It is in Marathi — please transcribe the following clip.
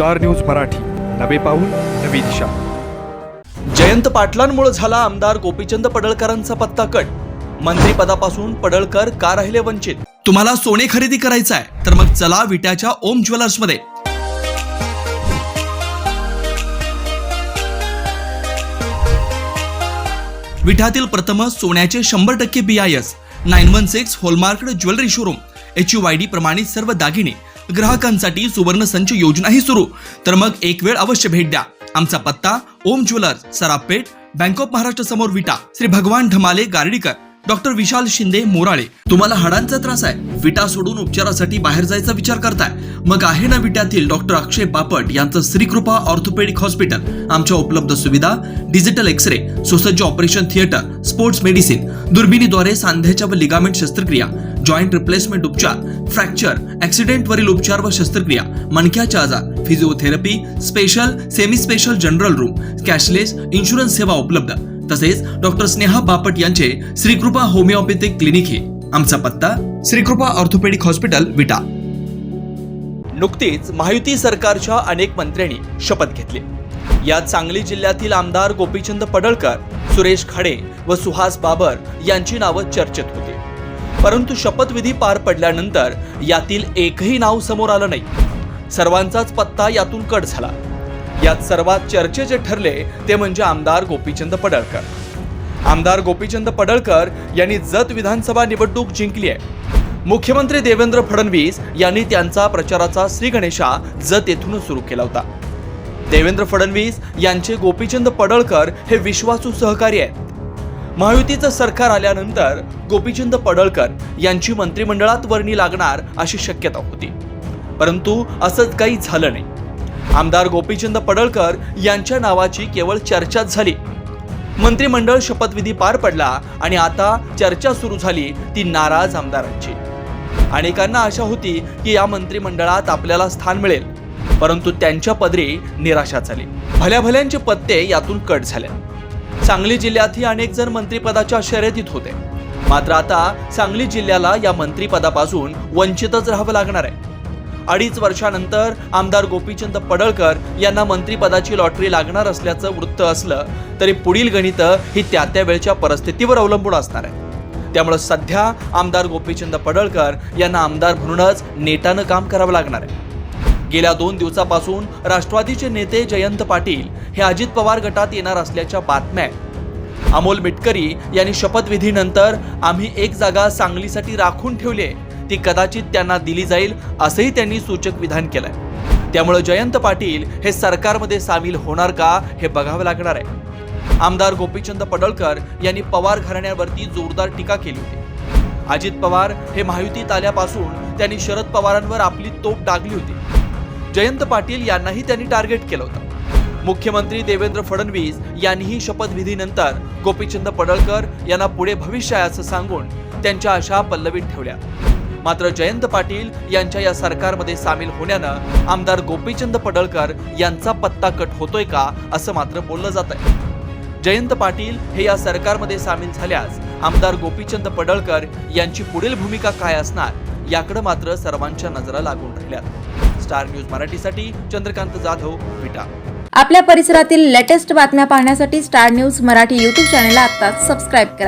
स्टार न्यूज मराठी, नवे पाऊल नवी दिशा. जयंत पाटलांमुळे झाला आमदार गोपीचंद पडळकरांचा पत्ता कट. मंत्रिपदापासून पडळकर का राहिले वंचित? तुम्हाला सोने खरेदी करायचं आहे तर मग चला विट्याच्या ओम ज्वेलर्स मध्ये. विट्यातील प्रथम सोन्याचे 100% BIS 916 हॉलमार्क्ड ज्वेलरी शोरूम. HUID प्रमाणित सर्व दागिने ग्राहकांसाठी सुवर्ण संच योजनाही सुरू. तर मग एक वेळ अवश्य भेट द्या. आमचा पत्ता ओम ज्वेलर्स, सराफपेठ, बँक ऑफ महाराष्ट्र समोर विटा. श्री भगवान ढमाले गार्डीकर, डॉक्टर विशाल शिंदे मोराळे. तुम्हाला हाडांचा त्रास आहे, विटा सोडून उपचारासाठी बाहेर जायचा विचार करताय? मग आहे ना विट्यातील डॉक्टर अक्षय बापट यांचं श्रीकृपा ऑर्थोपेडिक हॉस्पिटल. आमच्या उपलब्ध सुविधा: डिजिटल एक्सरे, सुसज्ज ऑपरेशन थिएटर, स्पोर्ट्स मेडिसिन, दुर्बिणीद्वारे सांध्याच्या व लिगामेंट शस्त्रक्रिया, जॉईंट रिप्लेसमेंट उपचार, फ्रॅक्चर, ऍक्सिडेंट वरील उपचार व शस्त्रक्रिया, मणक्याचे आजार, physiotherapy, special, semi special general room, cashless insurance सेवा उपलब्ध. तसेच डॉक्टर स्नेहा बापट यांचे श्रीकृपा होमिओपॅथिक क्लिनिक हे. आमचा पत्ता: श्रीकृपा ऑर्थोपेडिक हॉस्पिटल, विटा. नुकतीच महायुती सरकारच्या अनेक मंत्र्यांनी शपथ घेतली. यात सांगली जिल्ह्यातील आमदार गोपीचंद पडळकर, सुरेश खाडे व सुहास बाबर यांची नावं चर्चेत होती. परंतु शपथविधी पार पडल्यानंतर यातील एकही नाव समोर आलं नाही. सर्वांचाच पत्ता यातून कट झाला. यात सर्वात चर्चेचे ठरले ते म्हणजे आमदार गोपीचंद पडळकर. आमदार गोपीचंद पडळकर यांनी जत विधानसभा निवडणूक जिंकली आहे. मुख्यमंत्री देवेंद्र फडणवीस यांनी त्यांचा प्रचाराचा श्रीगणेशा जत येथूनच सुरू केला होता. देवेंद्र फडणवीस यांचे गोपीचंद पडळकर हे विश्वासू सहकारी आहेत. महायुतीचं सरकार आल्यानंतर गोपीचंद पडळकर यांची मंत्रिमंडळात वर्णी लागणार अशी शक्यता होती. परंतु असंच काही झालं नाही. आमदार गोपीचंद पडळकर यांच्या नावाची केवळ चर्चाच झाली. मंत्रिमंडळ शपथविधी पार पडला आणि आता चर्चा सुरू झाली ती नाराज आमदारांची. अनेकांना आशा होती की या मंत्रिमंडळात आपल्याला स्थान मिळेल, परंतु त्यांच्या पदरी निराशा झाली. भल्या भल्यांचे पत्ते यातून कट झाले. सांगली जिल्ह्यातही अनेक जण मंत्रिपदाच्या शर्यतीत होते. मात्र आता सांगली जिल्ह्याला या मंत्रिपदापासून वंचितच राहावं लागणार आहे. 2.5 वर्षानंतर आमदार गोपीचंद पडळकर यांना मंत्रिपदाची लॉटरी लागणार असल्याचं वृत्त असलं तरी पुढील गणित ही त्या वेळच्या परिस्थितीवर अवलंबून असणार आहे. त्यामुळे सध्या आमदार गोपीचंद पडळकर यांना आमदार म्हणूनच नेटानं काम करावं लागणार आहे. गेल्या 2 दिवसापासून राष्ट्रवादीचे नेते जयंत पाटील हे अजित पवार गटात येणार असल्याच्या बातम्या आहेत. अमोल मिटकरी यांनी शपथविधीनंतर आम्ही एक जागा सांगलीसाठी राखून ठेवली आहे, ती कदाचित त्यांना दिली जाईल असंही त्यांनी सूचक विधान केलंय. त्यामुळे जयंत पाटील हे सरकारमध्ये सामील होणार का हे बघावं लागणार आहे. आमदार गोपीचंद पडळकर यांनी पवार घराण्यावरती जोरदार टीका केली होती. अजित पवार हे महायुतीत आल्यापासून त्यांनी शरद पवारांवर आपली तोफ डागली होती. जयंत पाटील यांनाही त्यांनी टार्गेट केलं होतं. मुख्यमंत्री देवेंद्र फडणवीस यांनीही शपथविधीनंतर गोपीचंद पडळकर यांना पुढे भविष्य आहे असं सांगून त्यांच्या आशा पल्लवीत ठेवल्या. मात्र जयंत पाटील यांच्या या सरकारमध्ये सामील होण्यानं आमदार गोपीचंद पडळकर यांचा पत्ता कट होतोय का असं मात्र बोललं जात आहे. जयंत पाटील हे या सरकारमध्ये सामील झाल्यास आमदार गोपीचंद पडळकर यांची पुढील भूमिका काय असणार याकडे मात्र सर्वांच्या नजरा लागून राहिल्यात. स्टार न्यूज मराठीसाठी चंद्रकांत जाधव, विटा. आपल्या परिसरातील लेटेस्ट बातम्या पाहण्यासाठी स्टार न्यूज मराठी YouTube चॅनलला आत्ताच सबस्क्राईब करा